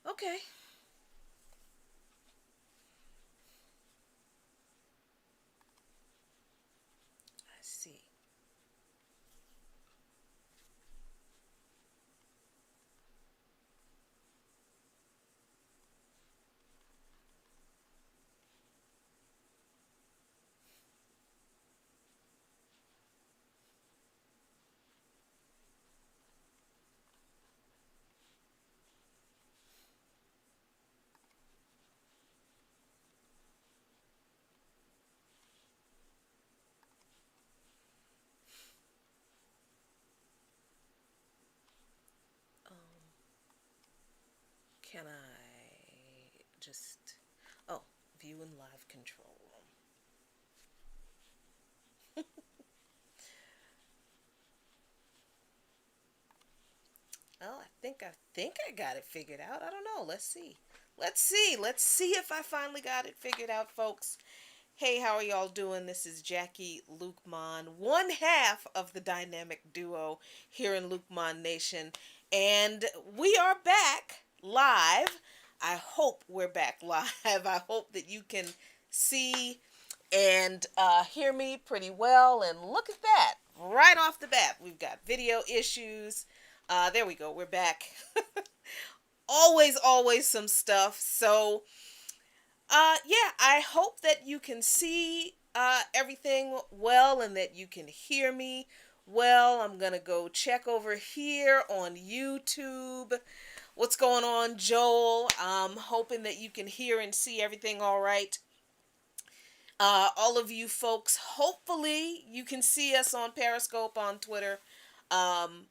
Okay. I see. Um, can I just. Oh, view in live control room. Oh, I think I got it figured out. I don't know. Let's see. Let's see if I finally got it figured out, folks. Hey, how are y'all doing? This is Jackie Luqman, one half of the dynamic duo here in Luqman Nation, and we are back live. I hope we're back live. I hope that you can see and hear me pretty well. And look at that. Right off the bat, we've got video issues. There we go. We're back. Always some stuff. So, yeah, I hope that you can see everything well and that you can hear me well. I'm going to go check over here on YouTube. What's going on, Joel? I'm hoping that you can hear and see everything all right. All of you folks, hopefully you can see us on Periscope, on Twitter. Um,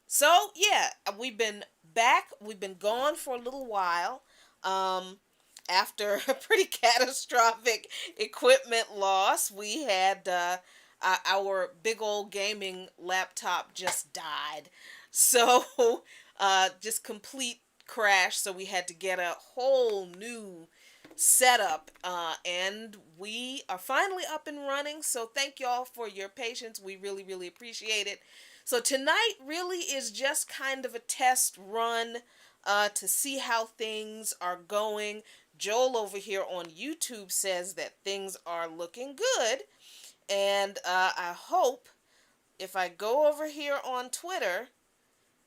so yeah, we've been back. We've been gone for a little while. After a pretty catastrophic equipment loss, we had our big old gaming laptop just died. So just complete crash. So we had to get a whole new setup, and we are finally up and running. So thank y'all for your patience. We really appreciate it. So tonight really is just kind of a test run to see how things are going. Joel over here on YouTube says that things are looking good, and I hope if I go over here on Twitter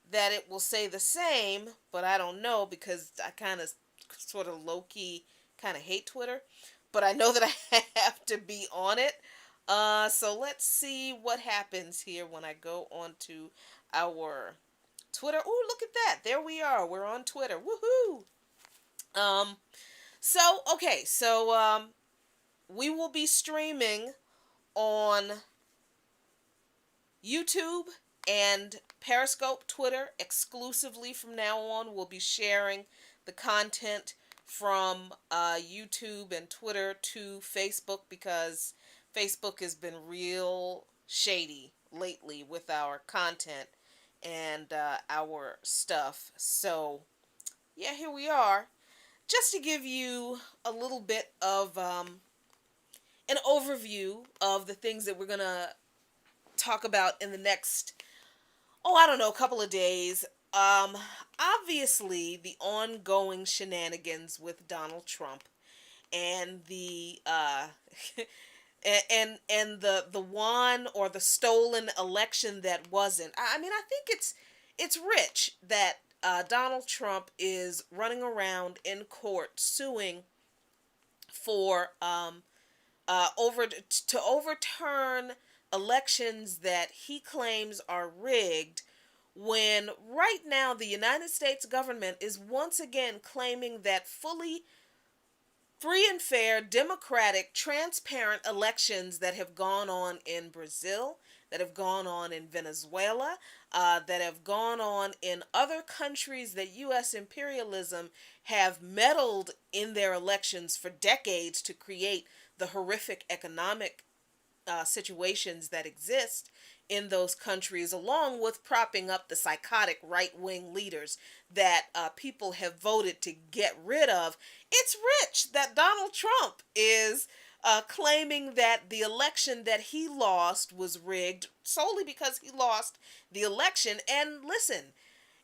that it will say the same, but I don't know because I kind of sort of low key kind of hate Twitter, but I know that I have to be on it. So let's see what happens here when I go onto our Twitter. Oh, look at that. There we are. We're on Twitter. Woohoo. Um, so we will be streaming on YouTube and Periscope, Twitter exclusively from now on. We'll be sharing the content from YouTube and Twitter to Facebook because Facebook has been real shady lately with our content and our stuff. So, yeah, here we are. Just to give you a little bit of an overview of the things that we're going to talk about in the next, oh, I don't know, a couple of days. Um, Obviously, the ongoing shenanigans with Donald Trump and the and the won or the stolen election that wasn't. I mean, I think it's rich that Donald Trump is running around in court suing for over to overturn elections that he claims are rigged, when right now the United States government is once again claiming that fully free and fair, democratic, transparent elections that have gone on in Brazil, that have gone on in Venezuela, that have gone on in other countries that U.S. imperialism have meddled in their elections for decades to create the horrific economic situations that exist in those countries, along with propping up the psychotic right wing leaders that people have voted to get rid of. It's rich that Donald Trump is claiming that the election that he lost was rigged solely because he lost the election. And listen,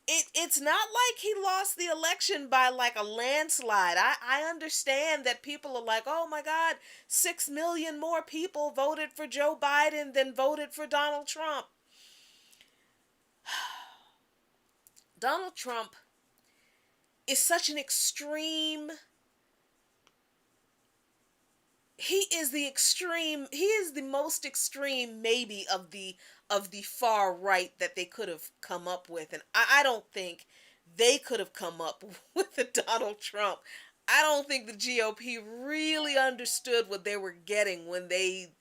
it's not like he lost the election by like a landslide. I understand that people are like, oh my God, 6 million more people voted for Joe Biden than voted for Donald Trump. Donald Trump is such an extreme. He is the most extreme maybe of the far right that they could have come up with, and I don't think they could have come up with a Donald Trump. I don't think the GOP really understood what they were getting when they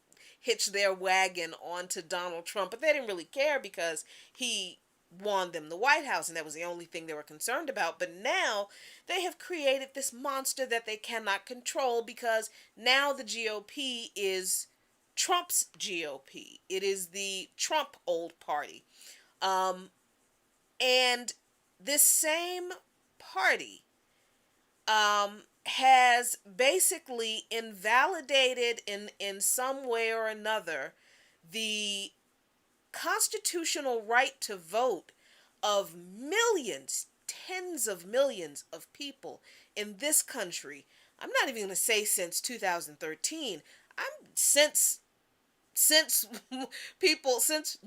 hitched their wagon onto Donald Trump, but they didn't really care because he won them the White House, and that was the only thing they were concerned about. But now they have created this monster that they cannot control, because now the GOP is Trump's GOP. It is the Trump old party. And this same party has basically invalidated in some way or another the constitutional right to vote of millions, tens of millions of people in this country. I'm not even going to say since 2013. I'm since since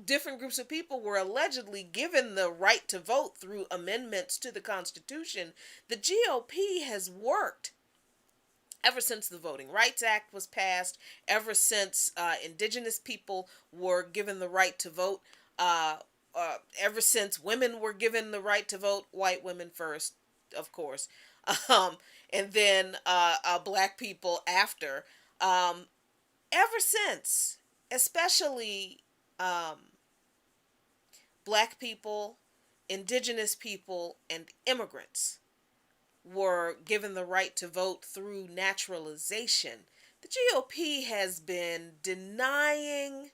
different groups of people were allegedly given the right to vote through amendments to the Constitution, the GOP has worked ever since the Voting Rights Act was passed, ever since indigenous people were given the right to vote, uh, ever since women were given the right to vote, white women first, of course, um, and then black people after. Ever since, especially black people, indigenous people, and immigrants were given the right to vote through naturalization, the GOP has been denying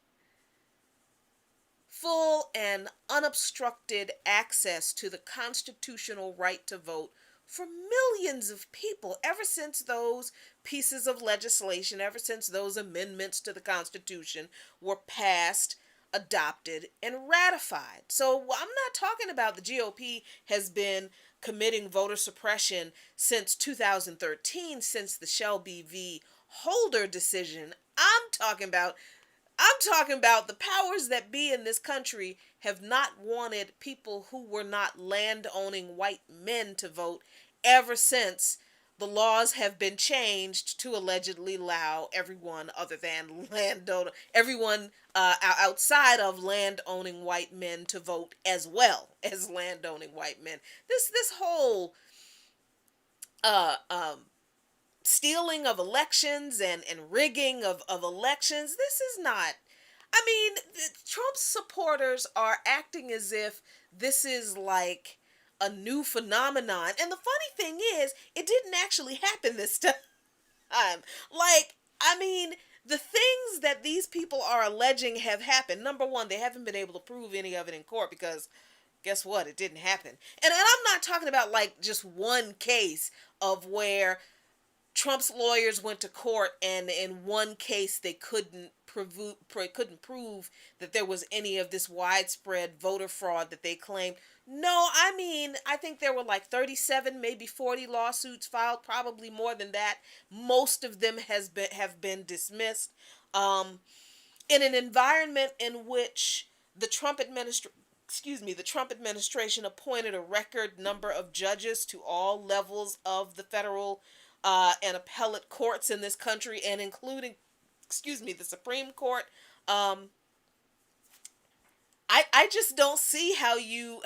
full and unobstructed access to the constitutional right to vote for millions of people ever since those pieces of legislation, ever since those amendments to the Constitution were passed, adopted, and ratified. So I'm not talking about the GOP has been committing voter suppression since 2013, since the Shelby v. Holder decision. I'm talking about the powers that be in this country have not wanted people who were not land-owning white men to vote ever since the laws have been changed to allegedly allow everyone other than everyone outside of land-owning white men to vote as well as land-owning white men. This whole uh, um, stealing of elections and rigging of elections. This is not, I mean, Trump's supporters are acting as if this is like a new phenomenon. And the funny thing is, it didn't actually happen this time. Like, I mean, the things that these people are alleging have happened. Number one, they haven't been able to prove any of it in court because guess what? It didn't happen. And I'm not talking about like just one case of where Trump's lawyers went to court, and in one case they couldn't prove that there was any of this widespread voter fraud that they claimed. No, I mean, I think there were like 37, maybe 40 lawsuits filed, probably more than that. Most of them have been dismissed. In an environment in which the Trump administration appointed a record number of judges to all levels of the federal and appellate courts in this country, and including, the Supreme Court. I just don't see how you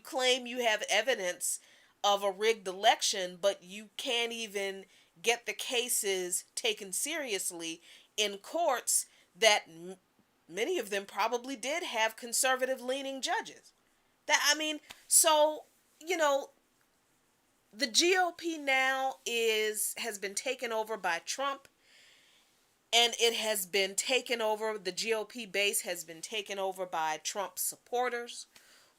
claim you have evidence of a rigged election, but you can't even get the cases taken seriously in courts that many of them probably did have conservative leaning judges. That, I mean, so, you know, the GOP now has been taken over by Trump, and it has been taken over, the GOP base has been taken over by Trump supporters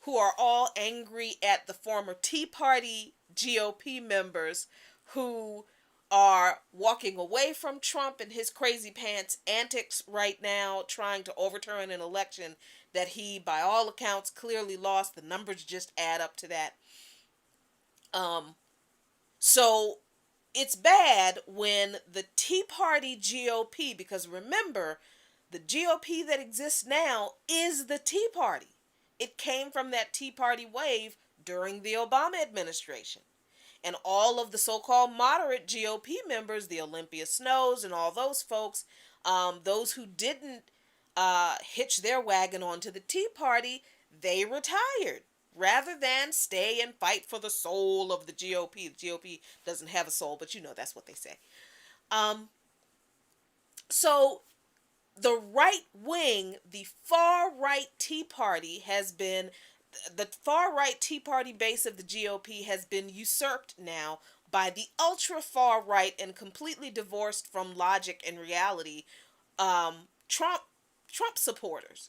who are all angry at the former Tea Party GOP members who are walking away from Trump and his crazy pants antics right now, trying to overturn an election that he, by all accounts, clearly lost. The numbers just add up to that. Um, so it's bad when the Tea Party GOP, because remember, the GOP that exists now is the Tea Party. It came from that Tea Party wave during the Obama administration. And all of the so-called moderate GOP members, the Olympia Snows and all those folks, those who didn't hitch their wagon onto the Tea Party, they retired rather than stay and fight for the soul of the GOP. The GOP doesn't have a soul, but you know that's what they say. Um, so the right wing, the far right Tea Party has been, the far right Tea Party base of the GOP has been usurped now by the ultra far right and completely divorced from logic and reality Trump supporters.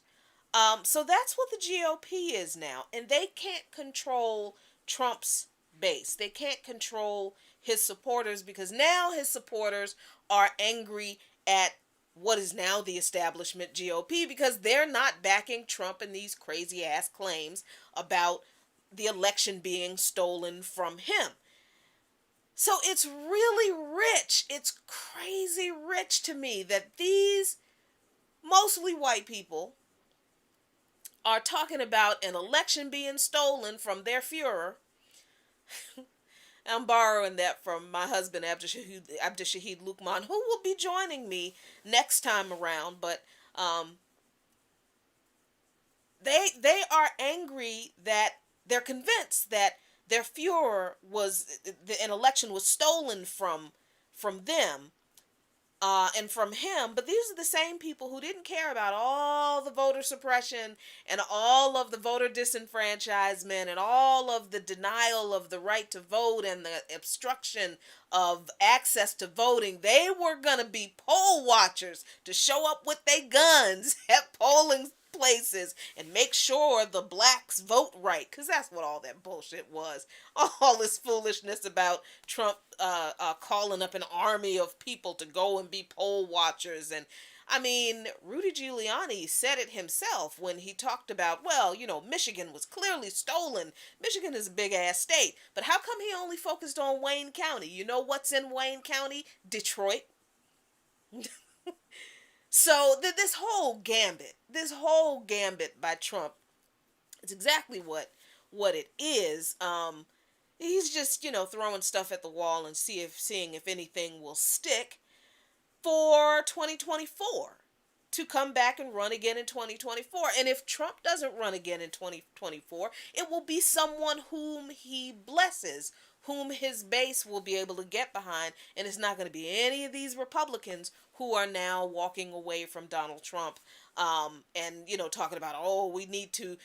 So that's what the GOP is now, and they can't control Trump's base. They can't control his supporters because now his supporters are angry at what is now the establishment GOP because they're not backing Trump in these crazy ass claims about the election being stolen from him. So it's really rich. It's crazy rich to me that these mostly white people are talking about an election being stolen from their Fuhrer. I'm borrowing that from my husband, Abdishahid Luqman, who will be joining me next time around. But they are angry that they're convinced that their Fuhrer was an election was stolen from them. And from him, but these are the same people who didn't care about all the voter suppression and all of the voter disenfranchisement and all of the denial of the right to vote and the obstruction of access to voting. They were going to be poll watchers to show up with their guns at polling places and make sure the blacks vote right, because that's what all that bullshit was. All this foolishness about Trump calling up an army of people to go and be poll watchers. And I mean, Rudy Giuliani said it himself when he talked about, well, you know, Michigan was clearly stolen. Michigan is a big ass state, but how come he only focused on Wayne County? You know what's in Wayne County? Detroit. So this whole gambit by Trump, it's exactly what it is. He's just, you know, throwing stuff at the wall and seeing if anything will stick for 2024 to come back and run again in 2024. And if Trump doesn't run again in 2024, it will be someone whom he blesses, whom his base will be able to get behind, and it's not going to be any of these Republicans who are now walking away from Donald Trump and, you know, talking about, oh, we need to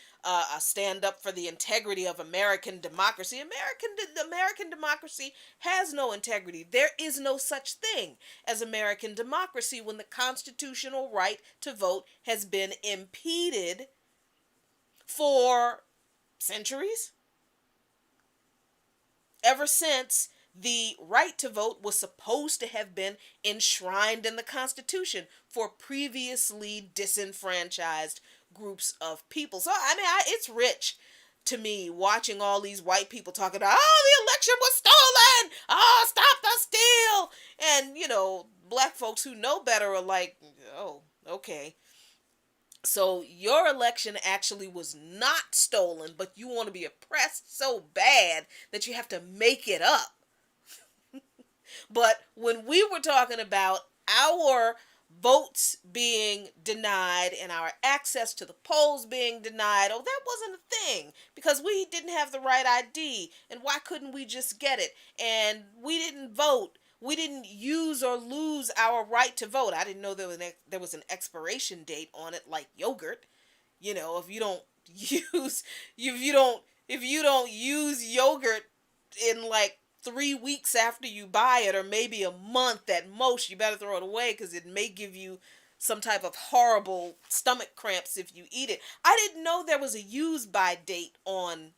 stand up for the integrity of American democracy. American democracy has no integrity. There is no such thing as American democracy when the constitutional right to vote has been impeded for centuries. Ever since the right to vote was supposed to have been enshrined in the Constitution for previously disenfranchised groups of people. So, I mean, it's rich to me watching all these white people talking about, oh, the election was stolen! Oh, stop the steal! And, you know, black folks who know better are like, oh, okay. So your election actually was not stolen, but you want to be oppressed so bad that you have to make it up. But when we were talking about our votes being denied and our access to the polls being denied, oh, that wasn't a thing because we didn't have the right ID. And why couldn't we just get it? And we didn't vote. We didn't use or lose our right to vote. I didn't know there was an expiration date on it, like yogurt. You know, if you don't use yogurt in like 3 weeks after you buy it, or maybe a month at most, you better throw it away because it may give you some type of horrible stomach cramps if you eat it. I didn't know there was a use by date on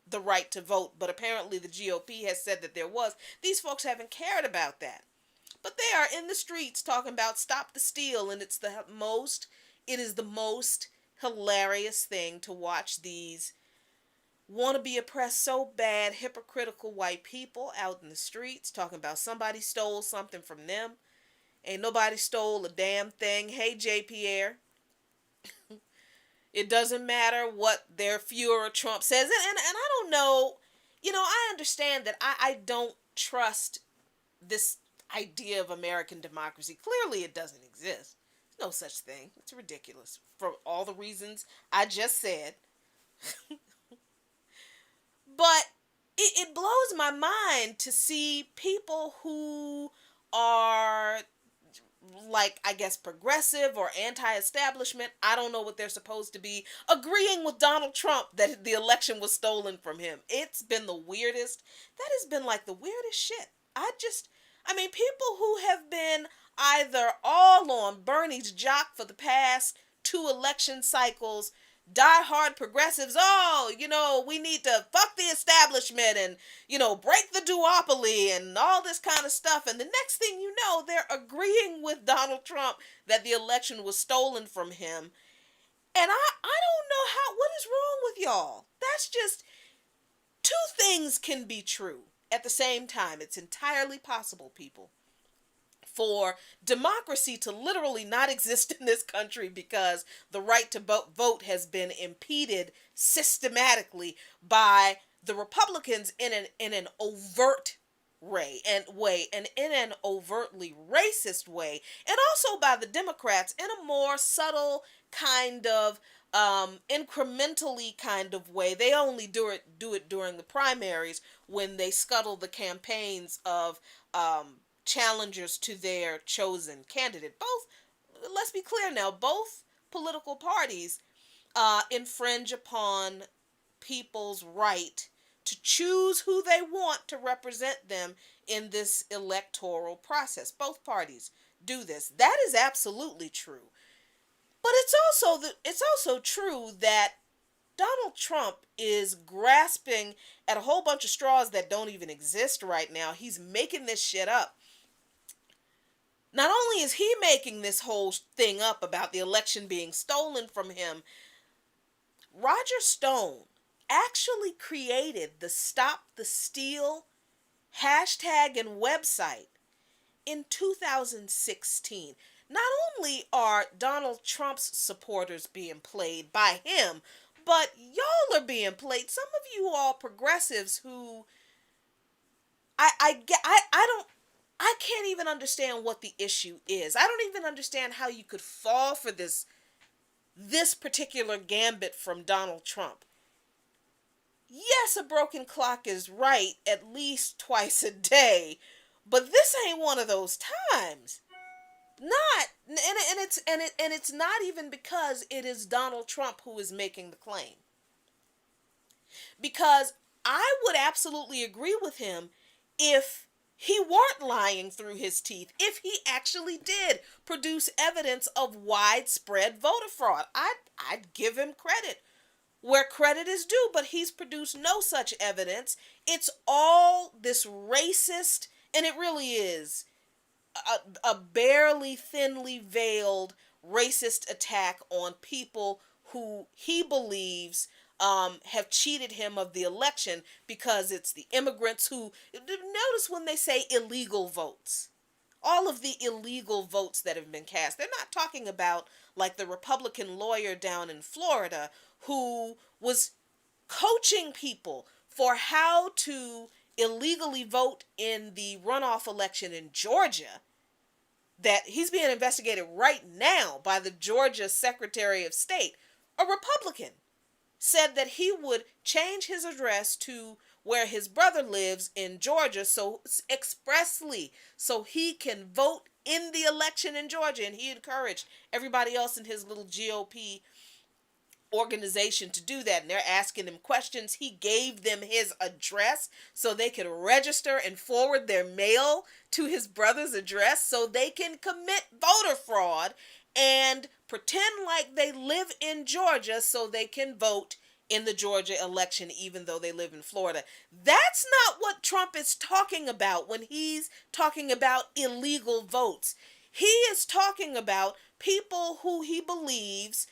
the right to vote, but apparently the GOP has said that there was. These folks haven't cared about that. But they are in the streets talking about stop the steal, and it is the most hilarious thing to watch these want to be oppressed so bad, hypocritical white people out in the streets talking about somebody stole something from them. Ain't nobody stole a damn thing. Hey, J. Pierre, it doesn't matter what their Fuhrer Trump says. And I don't know, I understand that I don't trust this idea of American democracy. Clearly, it doesn't exist. There's no such thing. It's ridiculous for all the reasons I just said. But it blows my mind to see people who are, like, I guess progressive or anti-establishment, I don't know what they're supposed to be, agreeing with Donald Trump that the election was stolen from him. It's been the weirdest. That has been like the weirdest shit. People who have been either all on Bernie's jock for the past two election cycles, diehard progressives, we need to fuck the establishment and, break the duopoly and all this kind of stuff. And the next thing you know, they're agreeing with Donald Trump that the election was stolen from him. And I don't know what is wrong with y'all. That's just, two things can be true at the same time. It's entirely possible, people, for democracy to literally not exist in this country because the right to vote has been impeded systematically by the Republicans in an overt way and in an overtly racist way, and also by the Democrats in a more subtle kind of incrementally kind of way. They only do it during the primaries when they scuttle the campaigns of challengers to their chosen candidate. Let's be clear now, both political parties infringe upon people's right to choose who they want to represent them in this electoral process. Both parties do this. That is absolutely true. But it's also true that Donald Trump is grasping at a whole bunch of straws that don't even exist right now. He's making this shit up. Not only is he making this whole thing up about the election being stolen from him, Roger Stone actually created the Stop the Steal hashtag and website in 2016. Not only are Donald Trump's supporters being played by him, but y'all are being played. Some of you all progressives who I can't even understand what the issue is. I don't even understand how you could fall for this particular gambit from Donald Trump. Yes, a broken clock is right at least twice a day, but this ain't one of those times. It's not even because it is Donald Trump who is making the claim. Because I would absolutely agree with him if he weren't lying through his teeth, if he actually did produce evidence of widespread voter fraud. I'd give him credit where credit is due, but he's produced no such evidence. It's all this racist, and it really is a barely thinly veiled racist attack on people who he believes have cheated him of the election, because it's the immigrants who, notice when they say illegal votes, all of the illegal votes that have been cast, they're not talking about like the Republican lawyer down in Florida who was coaching people for how to illegally vote in the runoff election in Georgia, that he's being investigated right now by the Georgia Secretary of State. A Republican said that he would change his address to where his brother lives in Georgia, so expressly so he can vote in the election in Georgia, and he encouraged everybody else in his little GOP organization to do that. And they're asking him questions. He gave them his address so they could register and forward their mail to his brother's address so they can commit voter fraud and pretend like they live in Georgia so they can vote in the Georgia election, even though they live in Florida. That's not what Trump is talking about when he's talking about illegal votes. He is talking about people who he believes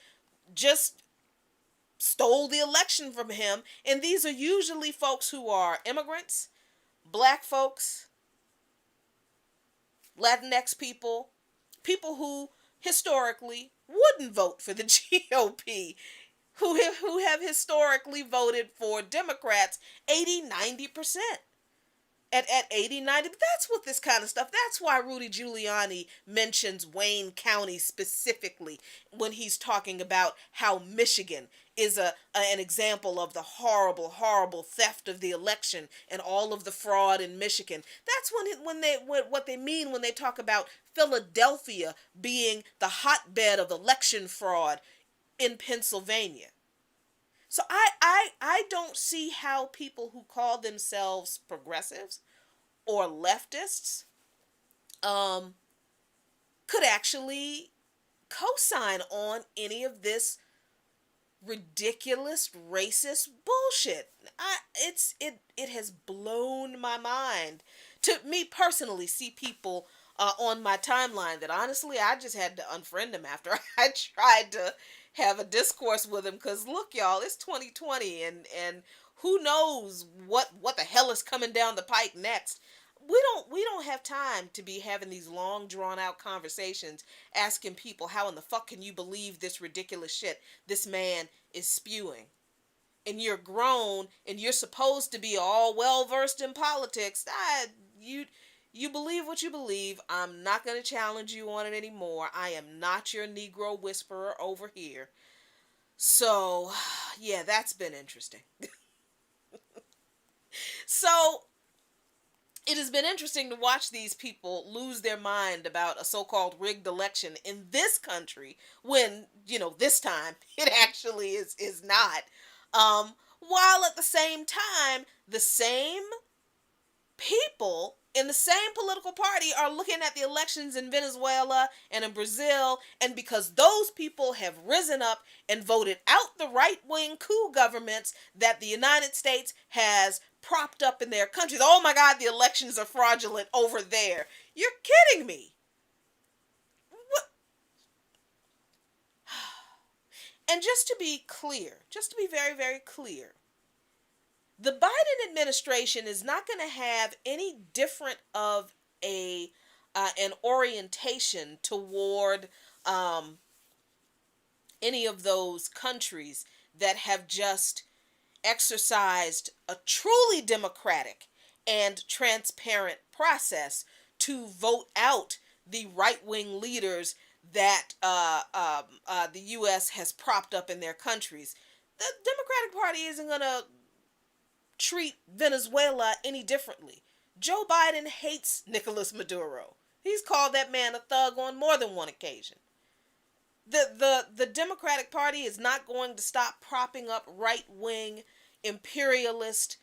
just stole the election from him. And these are usually folks who are immigrants, black folks, Latinx people, people who historically wouldn't vote for the GOP, who have historically voted for Democrats 80-90%. At 80-90, but that's what this kind of stuff, that's why Rudy Giuliani mentions Wayne County specifically when he's talking about how Michigan is an example of the horrible theft of the election and all of the fraud in Michigan. That's what they mean when they talk about Philadelphia being the hotbed of election fraud in Pennsylvania. So I don't see how people who call themselves progressives or leftists could actually co-sign on any of this ridiculous racist bullshit. It has blown my mind to me personally see people on my timeline that honestly I just had to unfriend them after I tried to have a discourse with them, because look, y'all, it's 2020 and who knows what the hell is coming down the pike next. We don't have time to be having these long drawn out conversations asking people how in the fuck can you believe this ridiculous shit this man is spewing. And you're grown and you're supposed to be all well versed in politics. You believe what you believe. I'm not going to challenge you on it anymore. I am not your Negro whisperer over here. So, yeah, that's been interesting. So, it has been interesting to watch these people lose their mind about a so-called rigged election in this country when, this time it actually is not. While at the same time, the same people in the same political party are looking at the elections in Venezuela and in Brazil, and because those people have risen up and voted out the right-wing coup governments that the United States has propped up in their countries. Oh my God, the elections are fraudulent over there. You're kidding me. What? And just to be very, very clear, the Biden administration is not going to have any different of an orientation toward any of those countries that have just exercised a truly democratic and transparent process to vote out the right-wing leaders that the U.S. has propped up in their countries. The Democratic Party isn't going to treat Venezuela any differently. Joe Biden hates Nicolas Maduro. He's called that man a thug on more than one occasion. The Democratic Party is not going to stop propping up right-wing imperialist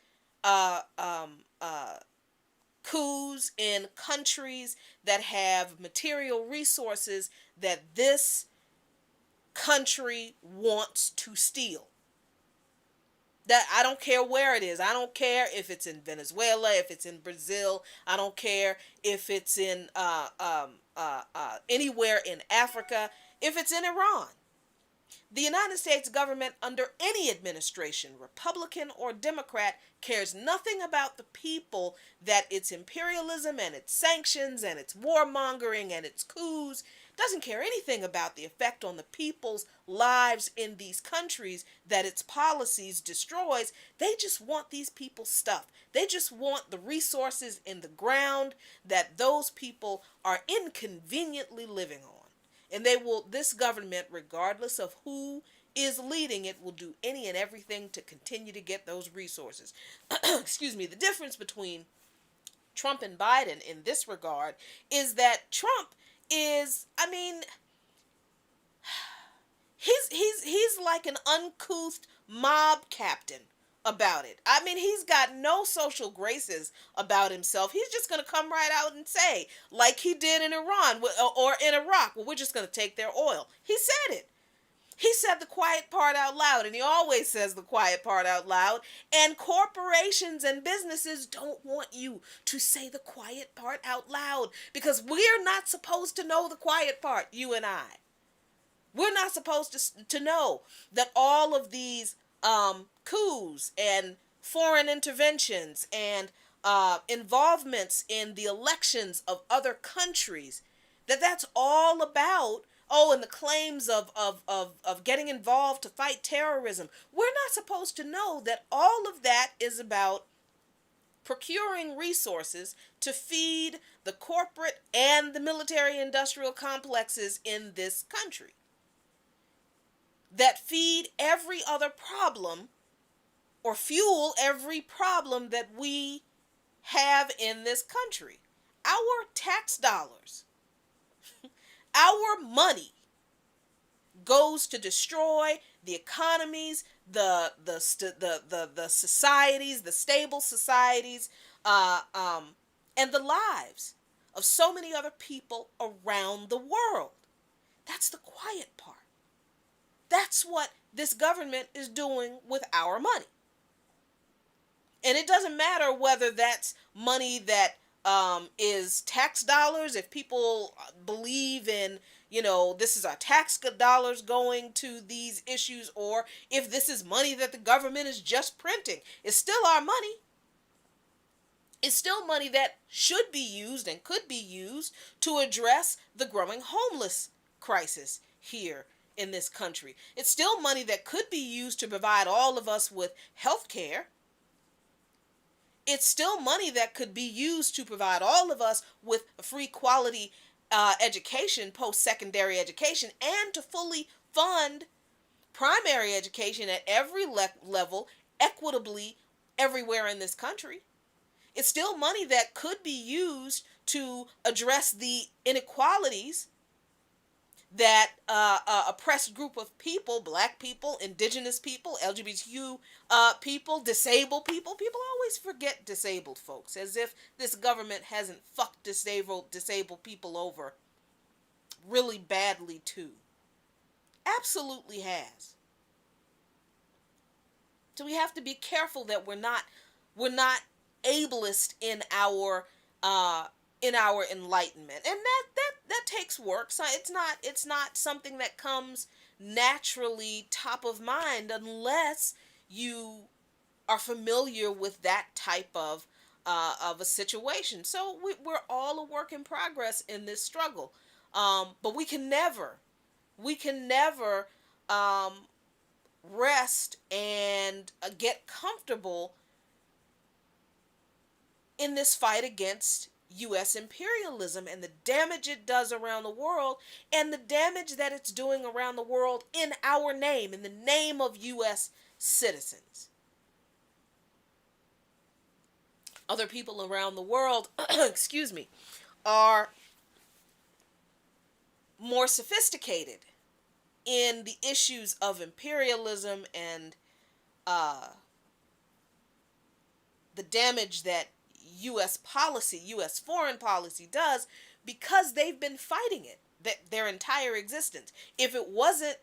coups in countries that have material resources that this country wants to steal. That I don't care where it is. I don't care if it's in Venezuela, if it's in Brazil. I don't care if it's in anywhere in Africa, if it's in Iran. The United States government under any administration, Republican or Democrat, cares nothing about the people that its imperialism and its sanctions and its warmongering and its coups doesn't care anything about the effect on the people's lives in these countries that its policies destroys. They just want these people's stuff. They just want the resources in the ground that those people are inconveniently living on. And this government, regardless of who is leading it, will do any and everything to continue to get those resources. Excuse me. The difference between Trump and Biden in this regard is that Trump is, he's like an uncouth mob captain about it. He's got no social graces about himself. He's just going to come right out and say, like he did in Iran or in Iraq, well, we're just going to take their oil. He said it. He said the quiet part out loud, and he always says the quiet part out loud. And corporations and businesses don't want you to say the quiet part out loud because we're not supposed to know the quiet part, you and I. We're not supposed to know that all of these coups and foreign interventions and involvements in the elections of other countries, that's all about, oh, and the claims of getting involved to fight terrorism. We're not supposed to know that all of that is about procuring resources to feed the corporate and the military industrial complexes in this country that feed every other problem or fuel every problem that we have in this country. Our tax dollars, our money goes to destroy the economies, the societies, the stable societies, and the lives of so many other people around the world. That's the quiet part. That's what this government is doing with our money. And it doesn't matter whether that's money that is tax dollars, if people believe in, this is our tax dollars going to these issues, or if this is money that the government is just printing. It's still our money. It's still money that should be used and could be used to address the growing homeless crisis here in this country. It's still money that could be used to provide all of us with health care. It's still money that could be used to provide all of us with a free quality education, post-secondary education, and to fully fund primary education at every level equitably everywhere in this country. It's still money that could be used to address the inequalities that oppressed group of people, black people, indigenous people, LGBTQ people, disabled people. People always forget disabled folks, as if this government hasn't fucked disabled people over really badly too. Absolutely has. So we have to be careful that we're not ableist in our enlightenment, and that takes work. So it's not something that comes naturally top of mind unless you are familiar with that type of a situation. So we're all a work in progress in this struggle, but we can never rest and get comfortable in this fight against U.S. imperialism and the damage it does around the world, and the damage that it's doing around the world in our name, in the name of U.S. citizens. Other people around the world, excuse me, are more sophisticated in the issues of imperialism and the damage that U.S. policy, U.S. foreign policy does, because they've been fighting it their entire existence. If it wasn't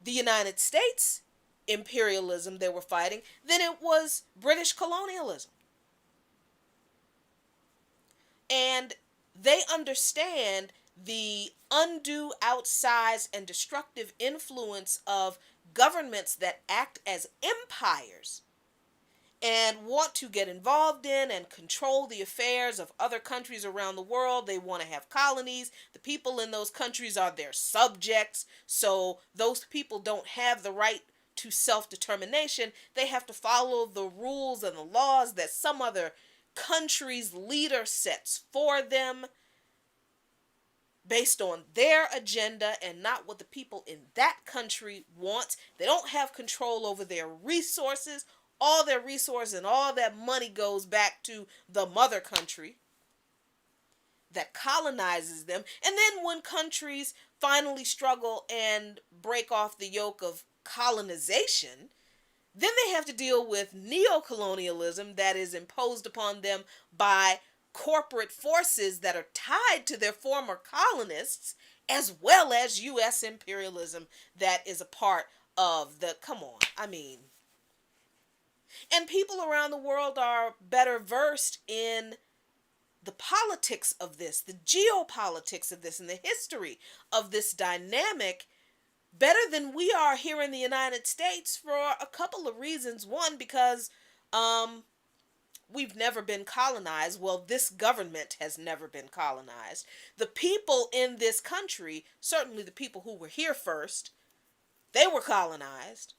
the United States imperialism they were fighting, then it was British colonialism. And they understand the undue, outsized, and destructive influence of governments that act as empires and want to get involved in and control the affairs of other countries around the world. They want to have colonies. The people in those countries are their subjects, so those people don't have the right to self-determination. They have to follow the rules and the laws that some other country's leader sets for them based on their agenda and not what the people in that country want. They don't have control over their resources. All their resources and all that money goes back to the mother country that colonizes them. And then when countries finally struggle and break off the yoke of colonization, then they have to deal with neo-colonialism that is imposed upon them by corporate forces that are tied to their former colonists, as well as U.S. imperialism that is a part of the, come on, I mean, and people around the world are better versed in the politics of this, the geopolitics of this, and the history of this dynamic better than we are here in the United States for a couple of reasons. One, because um, we've never been colonized. Well, this government has never been colonized. The people in this country, certainly the people who were here first, they were colonized.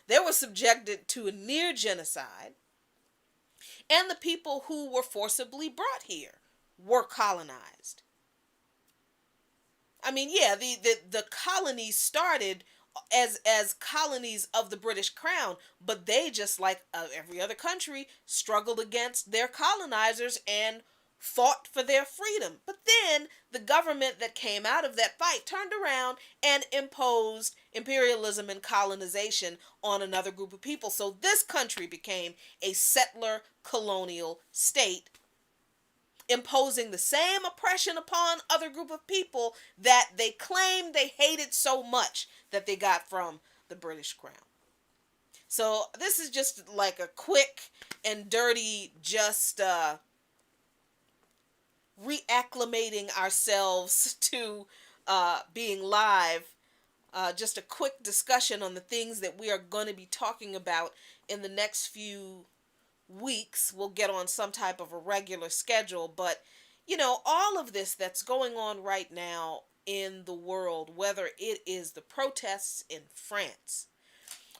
They were subjected to a near genocide. And the people who were forcibly brought here were colonized. I mean, yeah, the colonies started as colonies of the British Crown, but they, just like every other country, struggled against their colonizers and fought for their freedom. But then the government that came out of that fight turned around and imposed imperialism and colonization on another group of people. So this country became a settler colonial state, imposing the same oppression upon other group of people that they claimed they hated so much that they got from the British Crown. So this is just like a quick and dirty, just reacclimating ourselves to being live. Just a quick discussion on the things that we are going to be talking about in the next few weeks. We'll get on some type of a regular schedule, but you know, all of this that's going on right now in the world, whether it is the protests in France,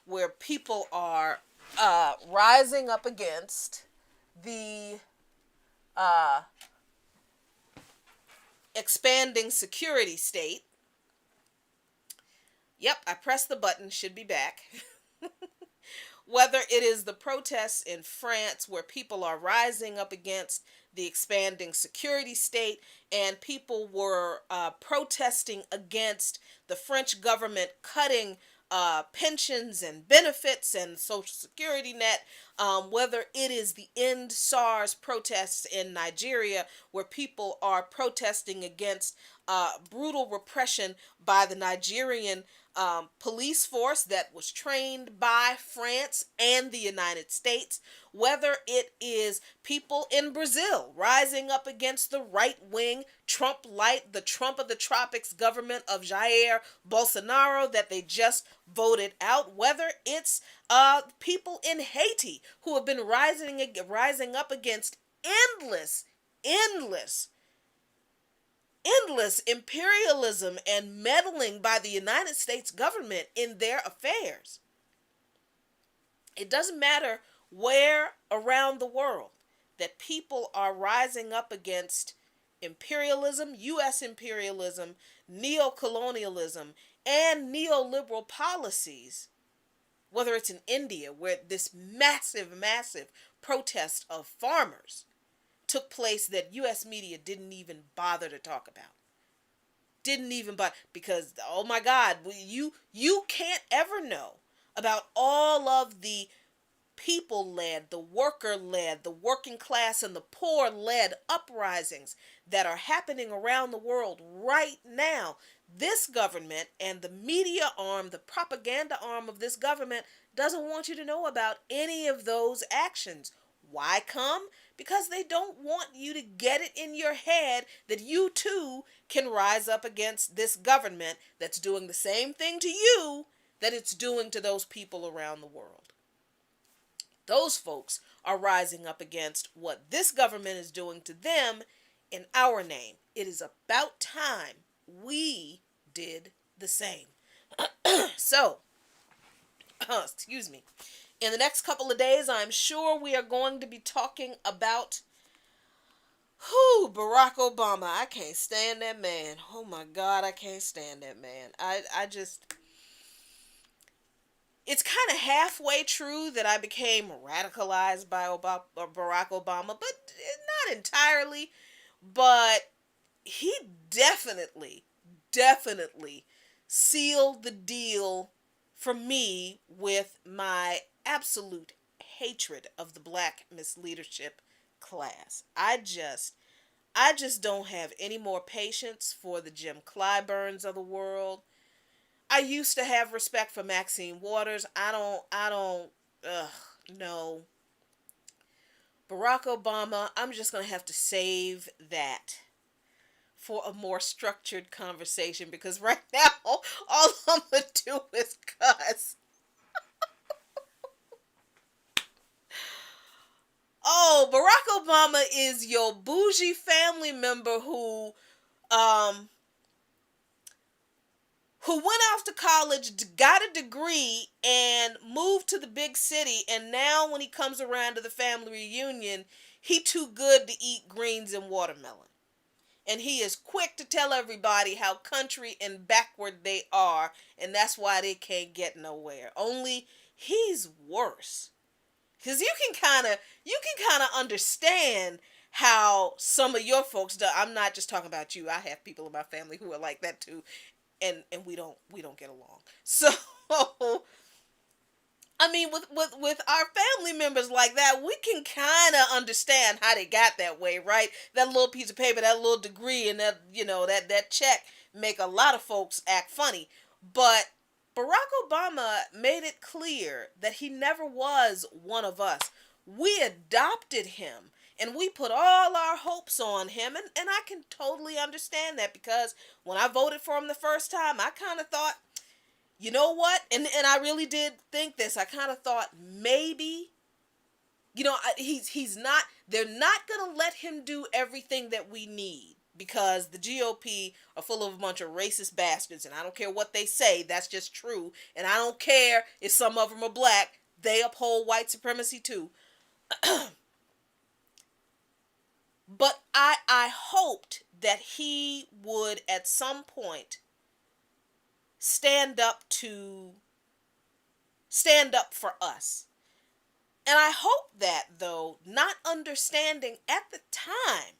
where people are rising up against the expanding security state. Yep, I pressed the button, should be back. Whether it is the protests in France where people are rising up against the expanding security state, and people were protesting against the French government cutting pensions and benefits and social security net, whether it is the End SARS protests in Nigeria where people are protesting against brutal repression by the Nigerian police force that was trained by France and the United States, whether it is people in Brazil rising up against the right-wing Trump-light, the Trump of the tropics government of Jair Bolsonaro that they just voted out, whether it's people in Haiti who have been rising up against endless imperialism and meddling by the United States government in their affairs. It doesn't matter where around the world that people are rising up against imperialism, U.S. imperialism, neocolonialism, and neoliberal policies, whether it's in India, where this massive protest of farmers took place that U.S. media didn't even bother to talk about. Didn't even bother, because, oh my God, you can't ever know about all of the people-led, the worker-led, the working class and the poor-led uprisings that are happening around the world right now. This government and the media arm, the propaganda arm of this government, doesn't want you to know about any of those actions. Why come? Because they don't want you to get it in your head that you too can rise up against this government that's doing the same thing to you that it's doing to those people around the world. Those folks are rising up against what this government is doing to them in our name. It is about time we did the same. So, excuse me. In the next couple of days, I'm sure we are going to be talking about Barack Obama. I can't stand that man. Oh my God, I can't stand that man. I just... It's kind of halfway true that I became radicalized by Barack Obama, but not entirely. But he definitely sealed the deal for me with my absolute hatred of the black misleadership class. I just don't have any more patience for the Jim Clyburns of the world. I used to have respect for Maxine Waters. I don't ugh no. Barack Obama, I'm just going to have to save that for a more structured conversation because right now all I'm going to do is cuss. Oh, Barack Obama is your bougie family member um who went off to college, got a degree, and moved to the big city. And now, when he comes around to the family reunion, he too good to eat greens and watermelon. And he is quick to tell everybody how country and backward they are, and that's why they can't get nowhere. Only he's worse. Cause you can kind of understand how some of your folks do. I'm not just talking about you. I have people in my family who are like that too, and we don't get along. So I mean, with our family members like that, we can kind of understand how they got that way, right? That little piece of paper, that little degree, and that check make a lot of folks act funny. But Barack Obama made it clear that he never was one of us. We adopted him. And we put all our hopes on him, and I can totally understand that because when I voted for him the first time, I kind of thought, you know what? And I really did think this. I kind of thought maybe, he's not. They're not gonna let him do everything that we need because the GOP are full of a bunch of racist bastards, and I don't care what they say. That's just true. And I don't care if some of them are black. They uphold white supremacy too. But I hoped that he would at some point stand up for us. And I hope that, though, not understanding at the time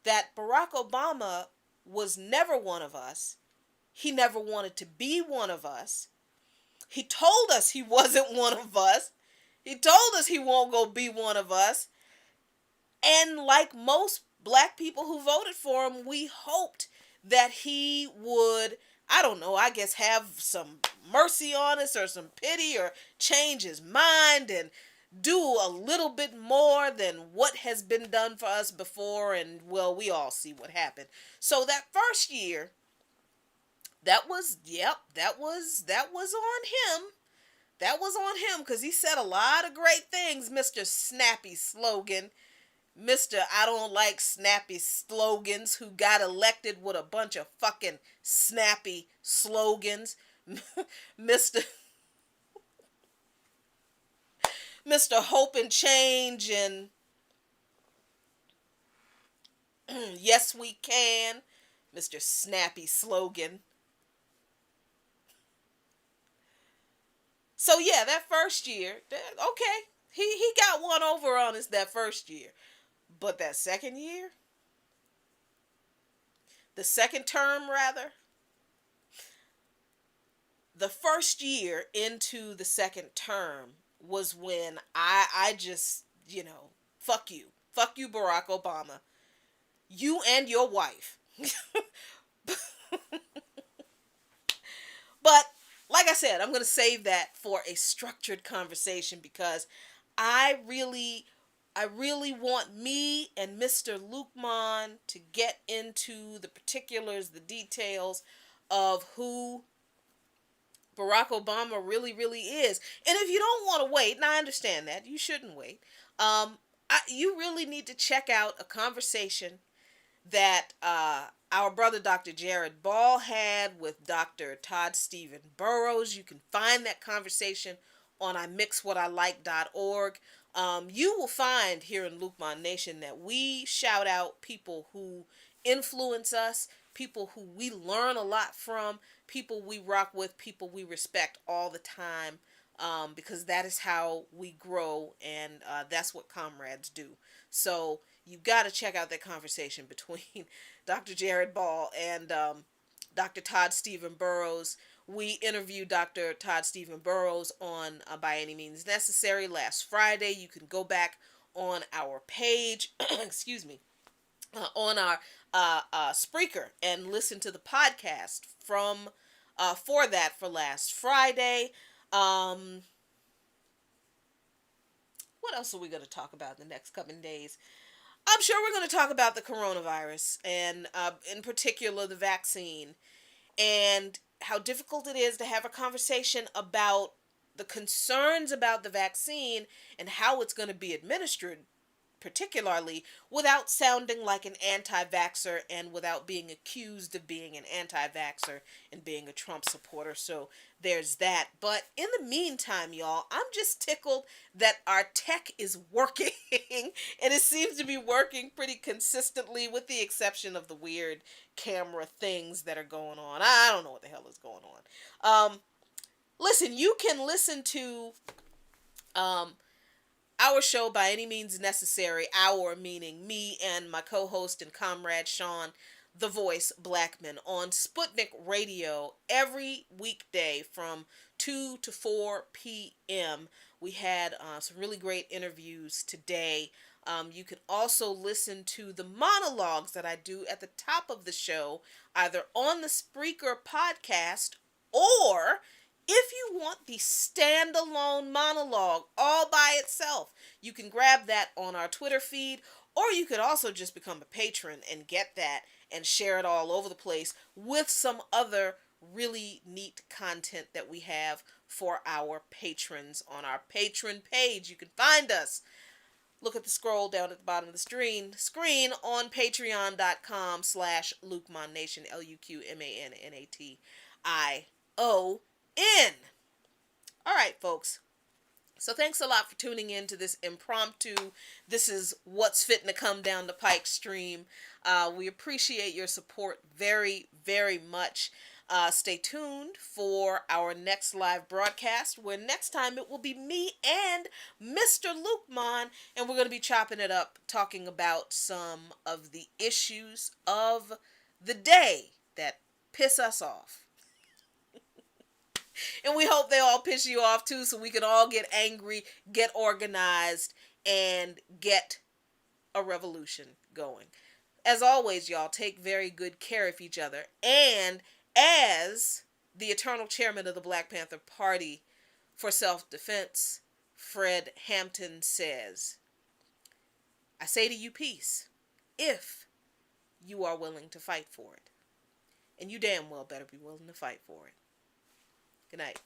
that Barack Obama was never one of us, he never wanted to be one of us. He told us he wasn't one of us. He told us he won't go be one of us. And like most black people who voted for him, we hoped that he would, I don't know, I guess have some mercy on us or some pity or change his mind and do a little bit more than what has been done for us before. And well, we all see what happened. So that first year, that was on him. That was on him because he said a lot of great things, Mr. Snappy Slogan. Mr. I don't like snappy slogans who got elected with a bunch of fucking snappy slogans. Mr. Mr. Hope and Change and Yes We Can. Mr. Snappy Slogan. So yeah, that first year, okay, he got one over on us that first year. But that second year, the second term rather, the first year into the second term was when I just, fuck you. Fuck you, Barack Obama. You and your wife. But like I said, I'm going to save that for a structured conversation because I really want me and Mr. Luqman to get into the particulars, the details of who Barack Obama really, really is. And if you don't want to wait, and I understand that, you shouldn't wait, you really need to check out a conversation that our brother Dr. Jared Ball had with Dr. Todd Stephen Burrows. You can find that conversation on imixwhatilike.org. You will find here in Luqman Nation that we shout out people who influence us, people who we learn a lot from, people we rock with, people we respect all the time, because that is how we grow, and that's what comrades do. So you've got to check out that conversation between Dr. Jared Ball and Dr. Todd Stephen Burrows. We interviewed Dr. Todd Stephen Burrows on By Any Means Necessary last Friday. You can go back on our page, excuse me, on our Spreaker, and listen to the podcast from for last Friday. Um, what else are we going to talk about in the next coming days? I'm sure we're going to talk about the coronavirus and, in particular, the vaccine, and how difficult it is to have a conversation about the concerns about the vaccine and how it's going to be administered, particularly without sounding like an anti-vaxxer and without being accused of being an anti-vaxxer and being a Trump supporter. So there's that. But in the meantime, y'all, I'm just tickled that our tech is working and it seems to be working pretty consistently, with the exception of the weird camera things that are going on. I don't know what the hell is going on. Listen, you can listen to um, our show by any means necessary. Our meaning me and my co-host and comrade Sean, the Voice Blackman, on Sputnik Radio every weekday from 2 to 4 p.m. We had some really great interviews today. You can also listen to the monologues that I do at the top of the show, either on the Spreaker podcast, or if you want the standalone monologue all by itself, you can grab that on our Twitter feed, or you could also just become a patron and get that and share it all over the place with some other really neat content that we have for our patrons on our patron page. You can find us. Look at the scroll down at the bottom of the screen on patreon.com/Luqman Nation, LuqMannation. All right, folks. So thanks a lot for tuning in to this impromptu, this is what's fitting to come down the pike stream. We appreciate your support very, very much. Stay tuned for our next live broadcast, where next time it will be me and Mr. Luqman, and we're going to be chopping it up, talking about some of the issues of the day that piss us off. And we hope they all piss you off too, so we can all get angry, get organized, and get a revolution going. As always, y'all, take very good care of each other. And as the eternal chairman of the Black Panther Party for Self-Defense, Fred Hampton, says, I say to you peace, if you are willing to fight for it. And you damn well better be willing to fight for it. Good night.